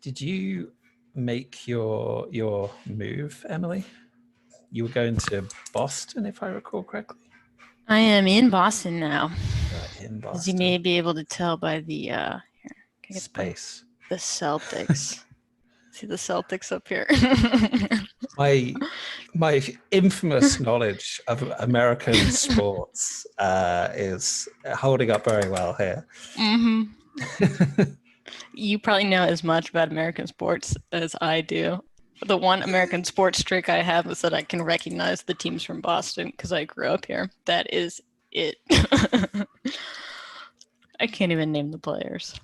Did you make your move, Emily? You were going to Boston, if I recall correctly. I am in Boston now. In Boston. As you may be able to tell by the here, space. The Celtics. See the Celtics up here. My infamous knowledge of American sports is holding up very well here. Mm-hmm. You probably know as much about American sports as I do. The one American sports trick I have is that I can recognize the teams from Boston because I grew up here. That is it. I can't even name the players.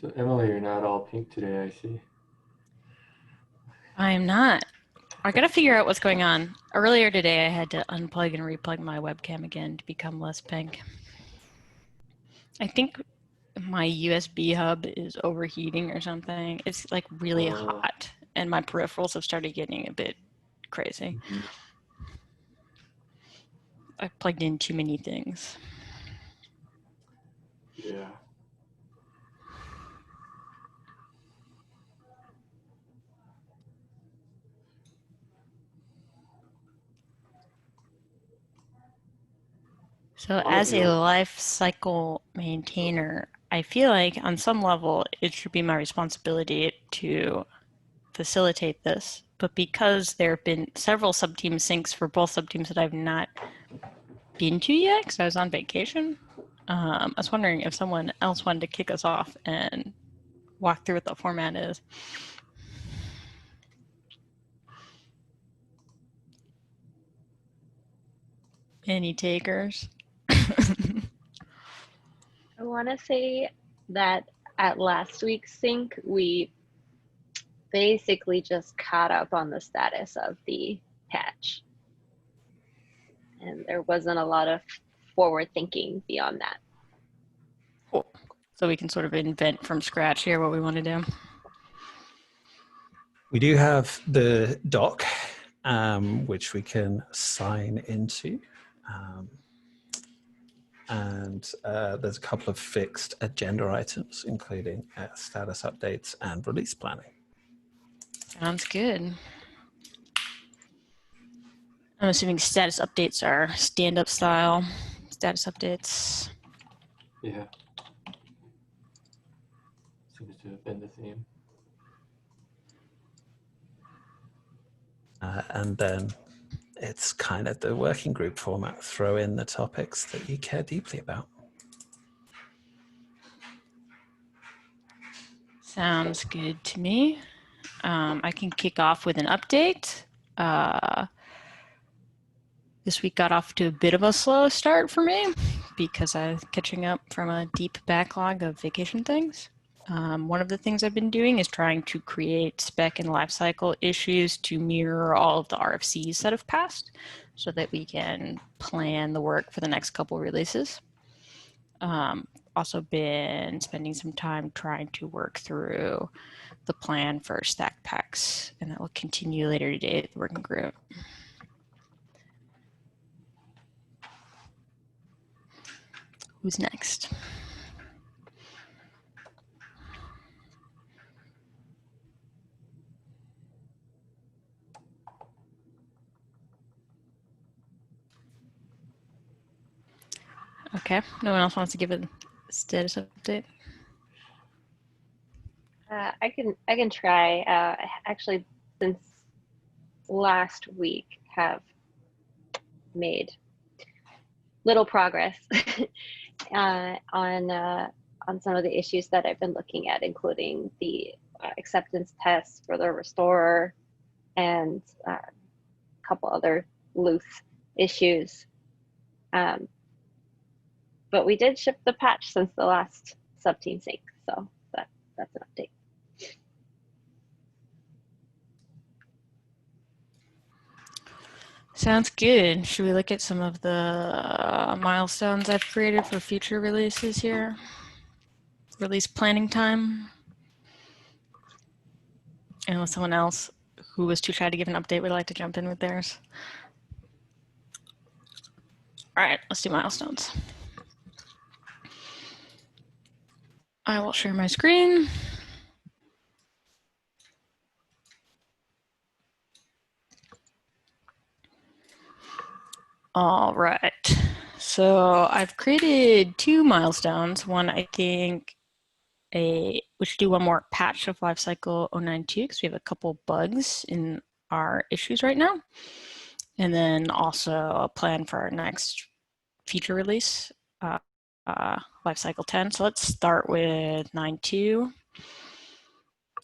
So Emily, you're not all pink today, I see. I am not. I gotta figure out what's going on. Earlier today, I had to unplug and replug my webcam again to become less pink. I think my USB hub is overheating or something. It's like really hot, and my peripherals have started getting a bit crazy. Mm-hmm. I've plugged in too many things. Yeah. So as a life cycle maintainer, I feel like on some level it should be my responsibility to facilitate this. But because there have been several sub-team syncs for both sub-teams that I've not been to yet because I was on vacation, I was wondering if someone else wanted to kick us off and walk through what the format is. Any takers? I want to say that at last week's sync, we basically just caught up on the status of the patch. And there wasn't a lot of forward thinking beyond that. Cool. So we can sort of invent from scratch here what we want to do. We do have the doc, which we can sign into. And there's a couple of fixed agenda items, including status updates and release planning. Sounds good. I'm assuming status updates are stand-up style status updates. Yeah. Seems to have been the theme. And then it's kind of the working group format. Throw in the topics that you care deeply about. Sounds good to me. I can kick off with an update. This week got off to a bit of a slow start for me because I was catching up from a deep backlog of vacation things. One of the things I've been doing is trying to create spec and lifecycle issues to mirror all of the RFCs that have passed so that we can plan the work for the next couple releases. Also been spending some time trying to work through the plan for stack packs, and that will continue later today at the working group. Who's next? Okay, no one else wants to give a status update? I can try. Actually, since last week, have made little progress on some of the issues that I've been looking at, including the acceptance tests for the restorer and a couple other loose issues. But we did ship the patch since the last sub-team sync, so that's an update. Sounds good. Should we look at some of the milestones I've created for future releases here? Release planning time. And someone else who was too shy to give an update would like to jump in with theirs. All right, let's do milestones. I will share my screen. All right, so I've created 2 milestones. One, I think, we should do one more patch of lifecycle 092 because we have a couple bugs in our issues right now. And then also a plan for our next feature release, lifecycle 10. So let's start with 9.2.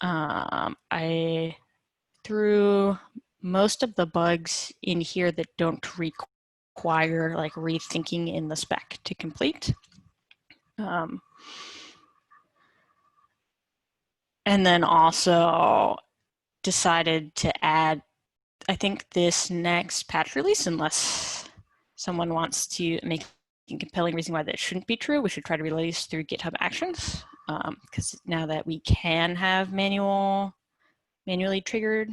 I threw most of the bugs in here that don't require like rethinking in the spec to complete. And then also decided to add, I think, this next patch release, unless someone wants to make a compelling reason why that shouldn't be true, we should try to release through GitHub Actions, because now that we can have manually triggered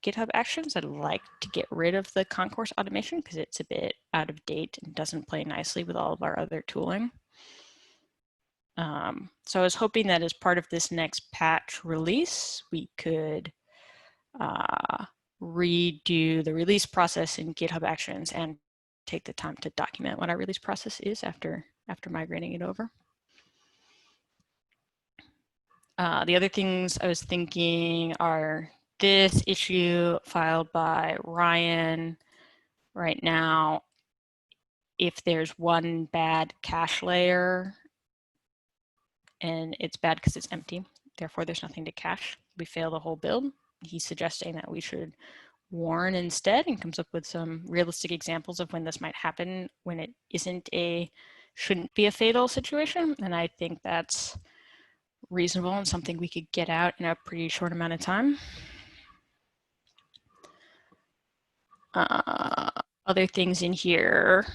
GitHub Actions, I'd like to get rid of the concourse automation because it's a bit out of date and doesn't play nicely with all of our other tooling. So I was hoping that as part of this next patch release, we could redo the release process in GitHub Actions and take the time to document what our release process is after migrating it over. The other things I was thinking are this issue filed by Ryan right now. If there's one bad cache layer and it's bad because it's empty, therefore there's nothing to cache, we fail the whole build. He's suggesting that we should warn instead and comes up with some realistic examples of when this might happen when it shouldn't be a fatal situation. And I think that's reasonable and something we could get out in a pretty short amount of time. Other things in here,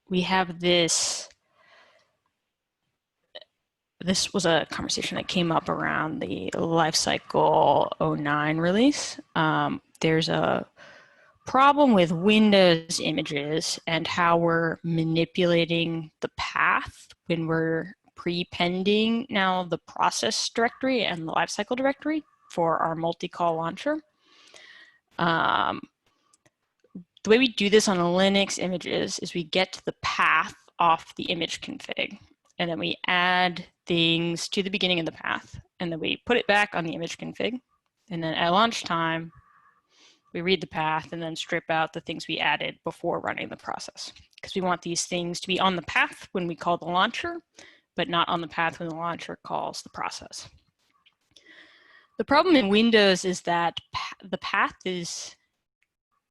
we have this was a conversation that came up around the lifecycle 09 release. There's a problem with Windows images and how we're manipulating the path when we're prepending now the process directory and the lifecycle directory for our multi-call launcher. The way we do this on Linux images is we get the path off the image config, and then we add things to the beginning of the path, and then we put it back on the image config, and then at launch time, we read the path and then strip out the things we added before running the process. Because we want these things to be on the path when we call the launcher, but not on the path when the launcher calls the process. The problem in Windows is that the path is,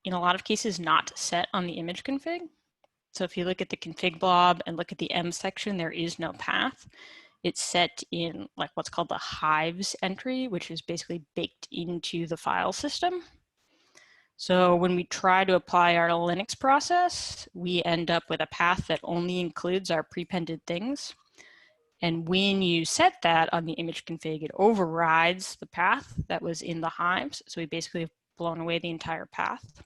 in a lot of cases, not set on the image config. So if you look at the config blob and look at the M section, there is no path. It's set in like what's called the hives entry, which is basically baked into the file system. So when we try to apply our Linux process, we end up with a path that only includes our prepended things. And when you set that on the image config, it overrides the path that was in the hives. So we basically have blown away the entire path.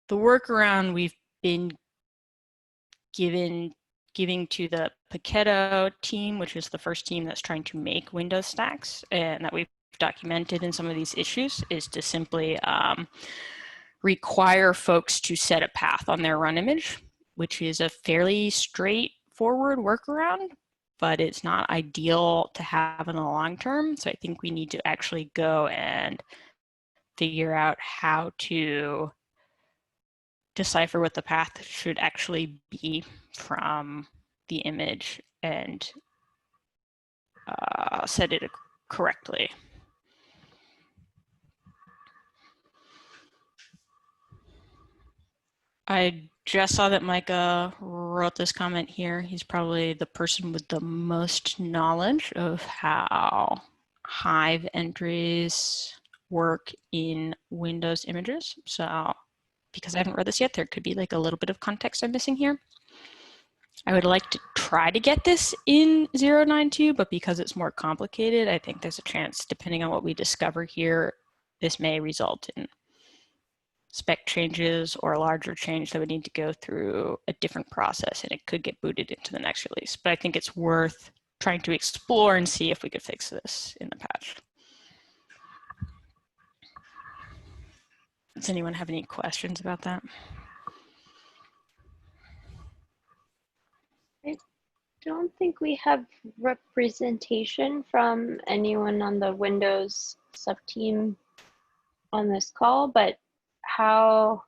The workaround we've been giving to the Paketo team, which is the first team that's trying to make Windows stacks, and that we've documented in some of these issues, is to simply require folks to set a path on their run image, which is a fairly straightforward workaround, but it's not ideal to have in the long term. So I think we need to actually go and figure out how to decipher what the path should actually be from the image and set it correctly. I just saw that Micah wrote this comment here. He's probably the person with the most knowledge of how Hive entries work in Windows images. So because I haven't read this yet, there could be like a little bit of context I'm missing here. I would like to try to get this in 092, but because it's more complicated, I think there's a chance, depending on what we discover here, this may result in spec changes or a larger change that would need to go through a different process, and it could get booted into the next release. But I think it's worth trying to explore and see if we could fix this in the patch. Does anyone have any questions about that? I don't think we have representation from anyone on the Windows sub-team on this call, but how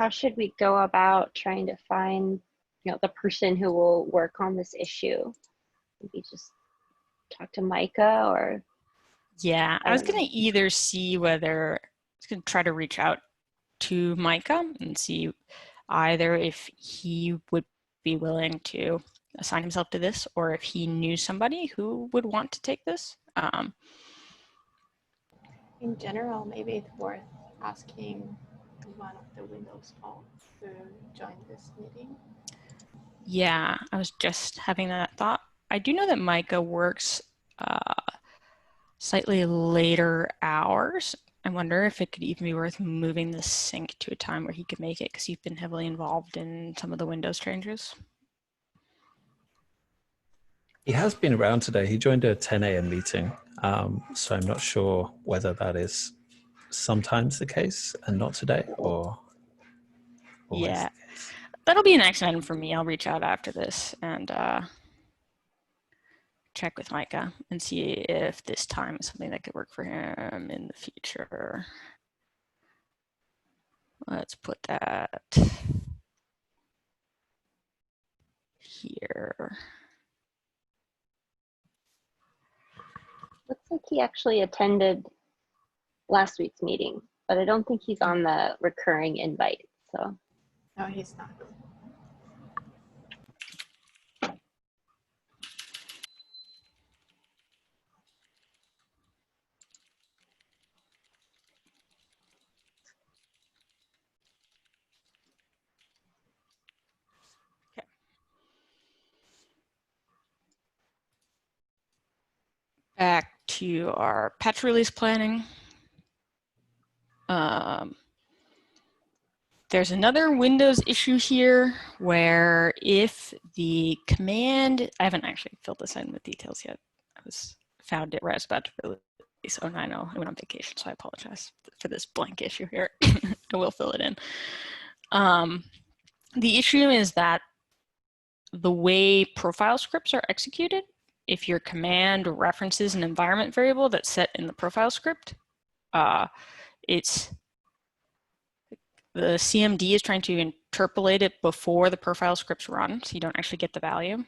should we go about trying to find, the person who will work on this issue? Maybe just talk to Micah, or yeah, I was going to either see whether I was going to try to reach out to Micah and see either if he would be willing to assign himself to this, or if he knew somebody who would want to take this. In general, maybe it's worth asking one of the Windows folks to join this meeting. Yeah, I was just having that thought. I do know that Micah works slightly later hours. I wonder if it could even be worth moving the sync to a time where he could make it, because he's been heavily involved in some of the Windows changes. He has been around today. He joined a 10 a.m. meeting, so I'm not sure whether that is sometimes the case and not today, or always Yeah, the case. That'll be an action item for me. I'll reach out after this and check with Micah and see if this time is something that could work for him in the future. Let's put that here. looks like he actually attended last week's meeting, but I don't think he's on the recurring invite. So No, he's not. Back to our patch release planning. There's another Windows issue here where if the command, I haven't actually filled this in with details yet. Found it right as about to release 090. I went on vacation, so I apologize for this blank issue here. I will fill it in. The issue is that the way profile scripts are executed, if your command references an environment variable that's set in the profile script, the CMD is trying to interpolate it before the profile scripts run, so you don't actually get the value.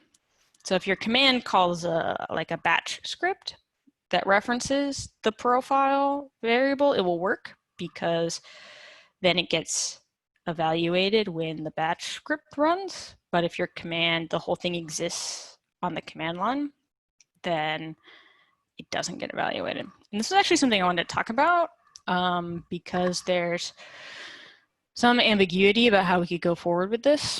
So if your command calls like a batch script that references the profile variable, it will work, because then it gets evaluated when the batch script runs. But if your command, the whole thing exists on the command line, then it doesn't get evaluated. And this is actually something I wanted to talk about because there's some ambiguity about how we could go forward with this.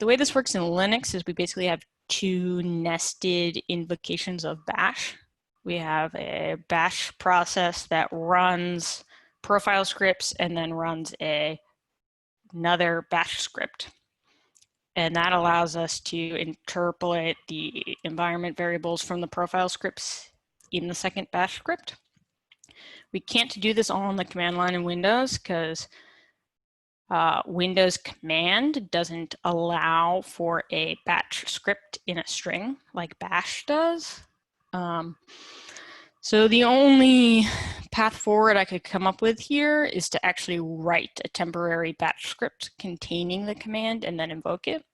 The way this works in Linux is we basically have two nested invocations of bash. We have a bash process that runs profile scripts and then runs another bash script. And that allows us to interpolate the environment variables from the profile scripts in the second bash script. We can't do this all on the command line in Windows because Windows command doesn't allow for a batch script in a string like bash does. So the only path forward I could come up with here is to actually write a temporary batch script containing the command and then invoke it,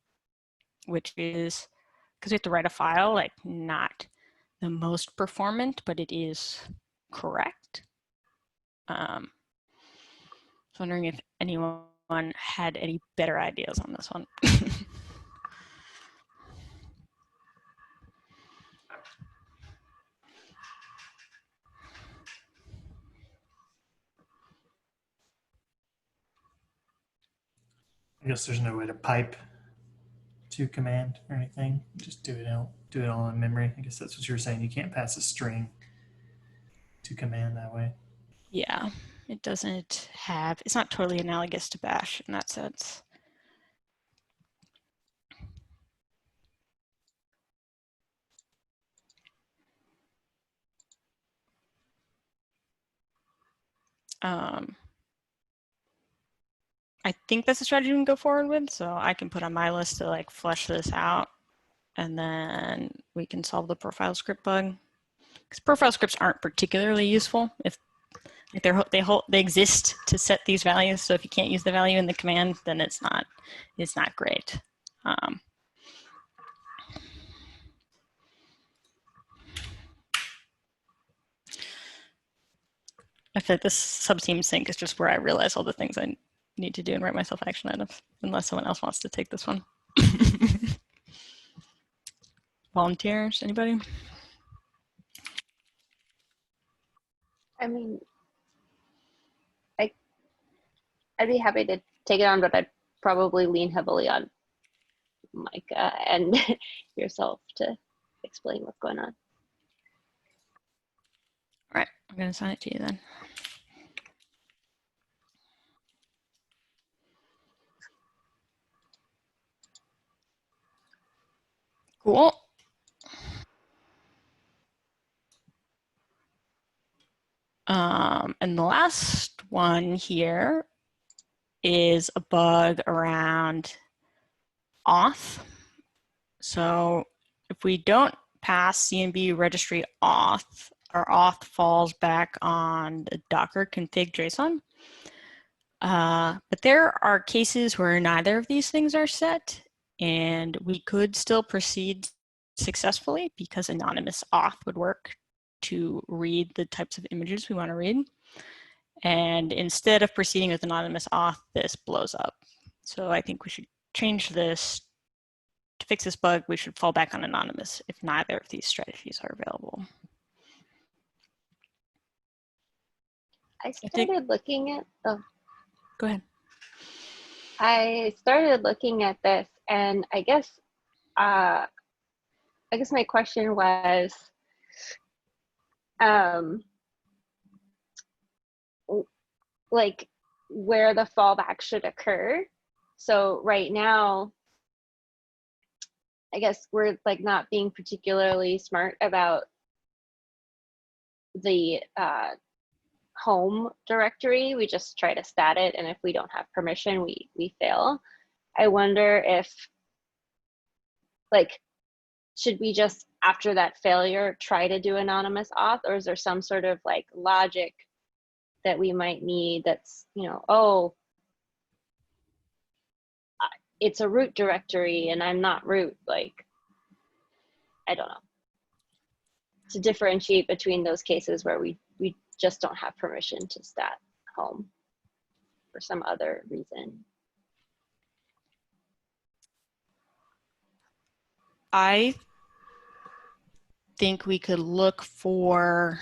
which is, because we have to write a file, like not the most performant, but it is correct. I was wondering if anyone had any better ideas on this one. I guess there's no way to pipe to command or anything. Just do it all in memory. I guess that's what you were saying. You can't pass a string to command that way. Yeah, it doesn't have, it's not totally analogous to bash in that sense. I think that's a strategy we can go forward with, so I can put on my list to like flesh this out, and then we can solve the profile script bug. Because profile scripts aren't particularly useful if they exist to set these values. So if you can't use the value in the command, then it's not great. I feel like this sub-team sync is just where I realize all the things I need to do and write myself action items, unless someone else wants to take this one. Volunteers, anybody? I mean, I'd be happy to take it on, but I'd probably lean heavily on Micah and yourself to explain what's going on. All right, I'm going to assign it to you then. Cool. And the last one here is a bug around auth. So if we don't pass CMB registry auth, our auth falls back on the Docker config JSON. But there are cases where neither of these things are set, and we could still proceed successfully because anonymous auth would work to read the types of images we want to read. And instead of proceeding with anonymous auth, this blows up. So I think we should change this. To fix this bug, we should fall back on anonymous if neither of these strategies are available. I started looking at, Go ahead. I started looking at this, and I guess my question was, like where the fallback should occur. So right now, I guess we're like not being particularly smart about the home directory. We just try to stat it, and if we don't have permission, we fail. I wonder if, like, should we just, after that failure, try to do anonymous auth, or is there some sort of like logic that we might need that's, you know, oh, it's a root directory and I'm not root, like, I don't know. To differentiate between those cases where we just don't have permission to stat home for some other reason. I think we could look for,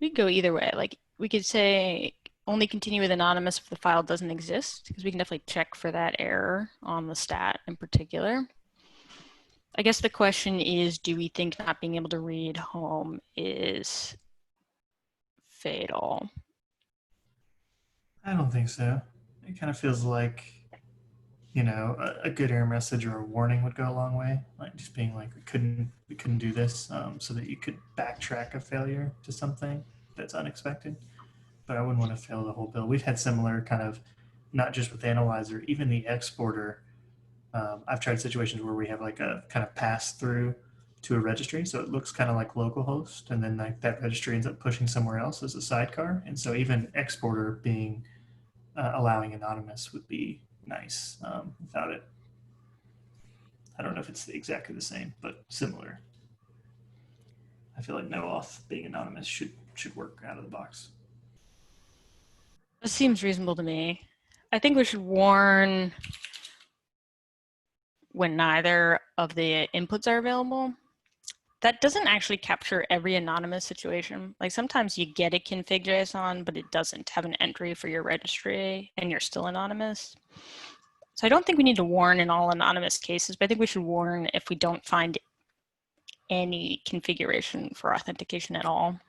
we could go either way. Like we could say only continue with anonymous if the file doesn't exist, because we can definitely check for that error on the stat in particular. I guess the question is, do we think not being able to read home is fatal? I don't think so. It kind of feels like, you know, a good error message or a warning would go a long way. Like just being like, we couldn't do this, so that you could backtrack a failure to something that's unexpected. But I wouldn't want to fail the whole build. We've had similar kind of, not just with the analyzer, even the exporter. I've tried situations where we have like a kind of pass through to a registry, so it looks kind of like localhost, and then like that registry ends up pushing somewhere else as a sidecar. And so even exporter being allowing anonymous would be nice without it. I don't know if it's exactly the same, but similar. I feel like no auth being anonymous should work out of the box. That seems reasonable to me. I think we should warn when neither of the inputs are available. that doesn't actually capture every anonymous situation. Like sometimes you get a config.json, but it doesn't have an entry for your registry and you're still anonymous. So I don't think we need to warn in all anonymous cases, but I think we should warn if we don't find any configuration for authentication at all.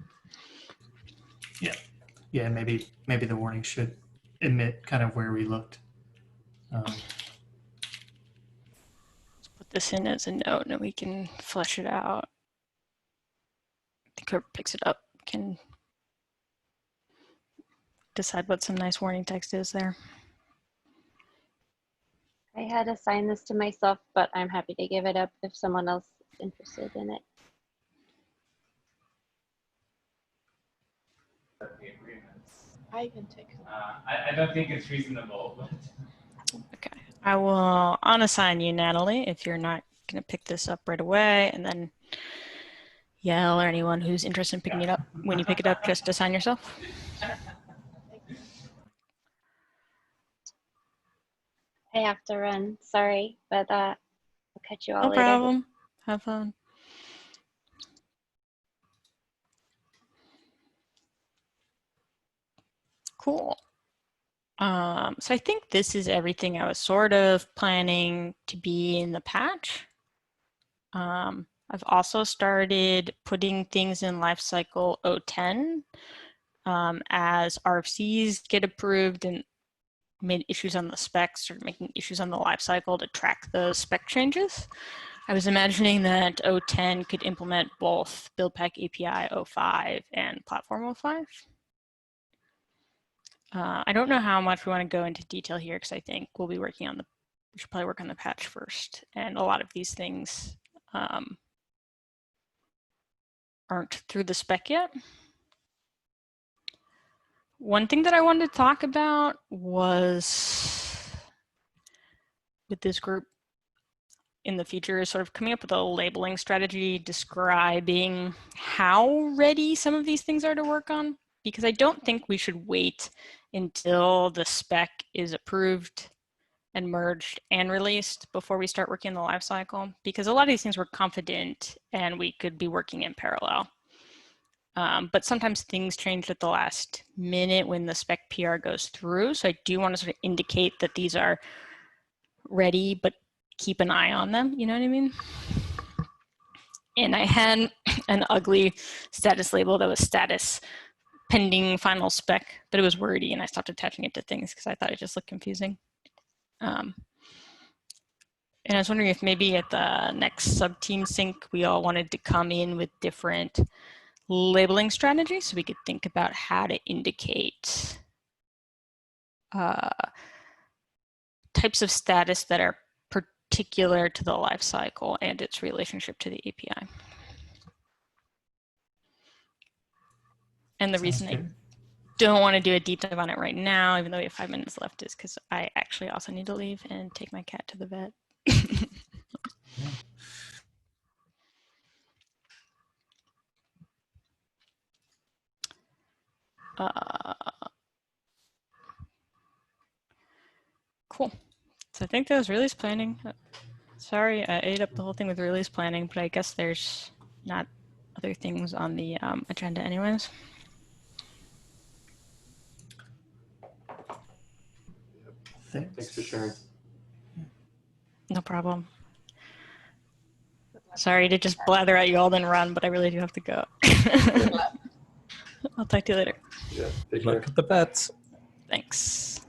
Yeah, maybe the warning should emit kind of where we looked. Let's put this in as a note and we can flesh it out. I think whoever picks it up can decide what some nice warning text is there. I had assigned this to myself, but I'm happy to give it up if someone else is interested in it. The agreements. I can take it. I don't think it's reasonable, but Okay, I will unassign you, Natalie, if you're not going to pick this up right away, and then Yell or anyone who's interested in picking it up. When you pick it up, just assign yourself. I have to run, sorry, but I'll catch you all No later. problem. Have fun. Cool. So I think this is everything I was sort of planning to be in the patch. I've also started putting things in lifecycle 010 as RFCs get approved and made issues on the specs or making issues on the lifecycle to track the spec changes. I was imagining that 010 could implement both Buildpack API 05 and Platform 05. I don't know how much we want to go into detail here because I think we'll be working on we should probably work on the patch first. And a lot of these things aren't through the spec yet. One thing that I wanted to talk about was with this group in the future is sort of coming up with a labeling strategy describing how ready some of these things are to work on, because I don't think we should wait until the spec is approved and merged and released before we start working in the lifecycle, because a lot of these things we're confident and we could be working in parallel. But sometimes things change at the last minute when the spec PR goes through. So I do want to sort of indicate that these are ready, but keep an eye on them, you know what I mean? And I had an ugly status label that was status pending final spec, but it was wordy and I stopped attaching it to things because I thought it just looked confusing. And I was wondering if maybe at the next sub-team sync, we all wanted to come in with different labeling strategies so we could think about how to indicate types of status that are particular to the life cycle and its relationship to the API. And the reason I don't want to do a deep dive on it right now, even though we have 5 minutes left, is because I actually also need to leave and take my cat to the vet. Cool. So I think that was release planning. Sorry, I ate up the whole thing with release planning, but I guess there's not other things on the agenda anyways. Thanks for sharing. No problem. Sorry to just blather at you all then run, but I really do have to go. I'll talk to you later. Yeah, take Look care. at the bets. Thanks.